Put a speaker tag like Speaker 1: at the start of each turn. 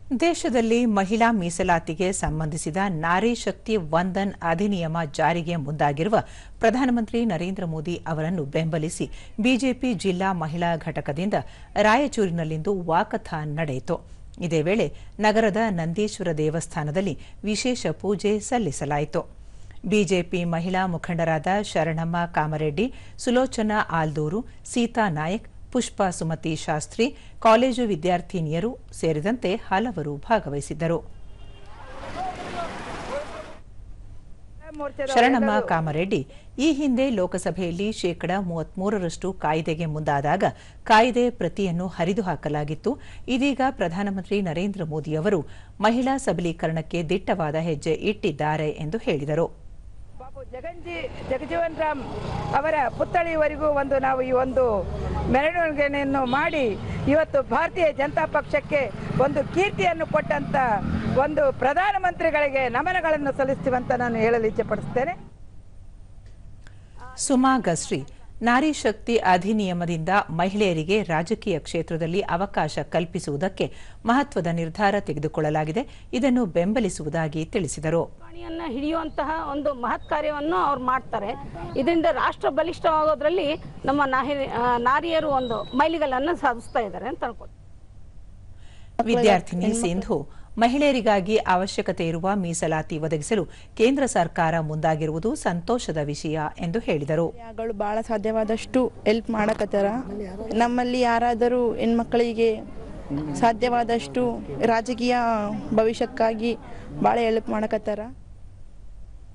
Speaker 1: ದೇಶದಲ್ಲಿ ಮಹಿಳಾ ಮೀಸಲಾತಿಗೆ ಸಂಬಂಧಿಸಿದ ನಾರಿ ಶಕ್ತಿ ವಂದನ್ ಅಧಿನಿಯಮ ಜಾರಿಗೆ ಮುಂದಾಗಿರುವ ಪ್ರಧಾನಮಂತ್ರಿ ನರೇಂದ್ರ ಮೋದಿ ಅವರನ್ನು ಬೆಂಬಲಿಸಿ ಬಿಜೆಪಿ ಜಿಲ್ಲಾ ಮಹಿಳಾ ಘಟಕದಿಂದ ರಾಯಚೂರಿನಲ್ಲಿಂದು ವಾಕಥಾನ್ ನಡೆಯಿತು. ಇದೇ ವೇಳೆ ನಗರದ ನಂದೀಶ್ವರ ದೇವಸ್ಥಾನದಲ್ಲಿ ವಿಶೇಷ ಪೂಜೆ ಸಲ್ಲಿಸಲಾಯಿತು. ಬಿಜೆಪಿ ಮಹಿಳಾ ಮುಖಂಡರಾದ ಶರಣಮ್ಮ ಕಾಮರೆಡ್ಡಿ, ಸುಲೋಚನಾ ಆಲ್ದೂರು, ಸೀತಾ ನಾಯಕ್, ಪುಷ್ಪಾ ಸುಮತಿ ಶಾಸ್ತ್ರಿ, ಕಾಲೇಜು ವಿದ್ಯಾರ್ಥಿನಿಯರು ಸೇರಿದಂತೆ ಹಲವರು ಭಾಗವಹಿಸಿದ್ದರು. ಶರಣಮ್ಮ ಕಾಮರೆಡ್ಡಿ, ಈ ಹಿಂದೆ ಲೋಕಸಭೆಯಲ್ಲಿ ಶೇಕಡಾ 33ರಷ್ಟು ಕಾಯ್ದೆಗೆ ಮುಂದಾದಾಗ ಕಾಯ್ದೆ ಪ್ರತಿಯನ್ನು ಹರಿದು ಹಾಕಲಾಗಿತ್ತು. ಇದೀಗ ಪ್ರಧಾನಮಂತ್ರಿ ನರೇಂದ್ರ ಮೋದಿ ಅವರು ಮಹಿಳಾ ಸಬಲೀಕರಣಕ್ಕೆ ದಿಟ್ಟವಾದ ಹೆಜ್ಜೆ ಇಟ್ಟಿದ್ದಾರೆ ಎಂದು ಹೇಳಿದರು.
Speaker 2: ಜಗಜೀವನ್ ರಾಮ್ ಅವರ ಪುತ್ಥಳಿವರೆಗೂ ನಾವು ಈ ಒಂದು ಮೆರವಣಿಗೆಯನ್ನು ಮಾಡಿ ಇವತ್ತು ಭಾರತೀಯ ಜನತಾ ಪಕ್ಷಕ್ಕೆ ಒಂದು ಕೀರ್ತಿಯನ್ನು ಕೊಟ್ಟಂತ ಒಂದು ಪ್ರಧಾನಮಂತ್ರಿಗಳಿಗೆ ನಮನಗಳನ್ನು ಸಲ್ಲಿಸುವಂತ ನಾನು ಹೇಳಲು ಇಚ್ಛೆಪಡಿಸುತ್ತೇನೆ.
Speaker 1: ಸುಮಾ ಗಸ್ರಿ, ನಾರಿ ಶಕ್ತಿ ಅಧಿನಿಯಮದಿಂದ ಮಹಿಳೆಯರಿಗೆ ರಾಜಕೀಯ ಕ್ಷೇತ್ರದಲ್ಲಿ ಅವಕಾಶ ಕಲ್ಪಿಸುವುದಕ್ಕೆ ಮಹತ್ವದ ನಿರ್ಧಾರ ತೆಗೆದುಕೊಳ್ಳಲಾಗಿದೆ. ಇದನ್ನು ಬೆಂಬಲಿಸುವುದಾಗಿ ತಿಳಿಸಿದರು.
Speaker 3: ಹಿಡಿಯುವಂತಹ ಒಂದು ಮಹತ್ ಕಾರ್ಯವನ್ನು ಅವ್ರು ಮಾಡ್ತಾರೆ. ಇದರಿಂದ ರಾಷ್ಟ್ರ ಬಲಿಷ್ಠವಾಗೋದ್ರಲ್ಲಿ ನಮ್ಮ ನಾರಿಯರು ಒಂದು ಮೈಲಿಗಲ್ಲನ್ನು ಸಾಧಿಸ್ತಾ ಇದ್ದಾರೆ ಅಂತ ಅನ್ಕೋತೀನಿ.
Speaker 1: ವಿದ್ಯಾರ್ಥಿನಿ ಸಿಂಧು, ಮಹಿಳೆಯರಿಗಾಗಿ ಅವಶ್ಯಕತೆ ಇರುವ ಮೀಸಲಾತಿ ಒದಗಿಸಲು ಕೇಂದ್ರ ಸರ್ಕಾರ ಮುಂದಾಗಿರುವುದು ಸಂತೋಷದ ವಿಷಯ ಎಂದು ಹೇಳಿದರು.
Speaker 4: ಬಹಳ ಸಾಧ್ಯವಾದಷ್ಟು ಹೆಲ್ಪ್ ಮಾಡಕತ್ತಾರ. ನಮ್ಮಲ್ಲಿ ಯಾರಾದರೂ ಹೆಣ್ಮಕ್ಕಳಿಗೆ ಸಾಧ್ಯವಾದಷ್ಟು ರಾಜಕೀಯ ಭವಿಷ್ಯಕ್ಕಾಗಿ ಬಹಳ ಹೆಲ್ಪ್ ಮಾಡಕತ್ತಾರ.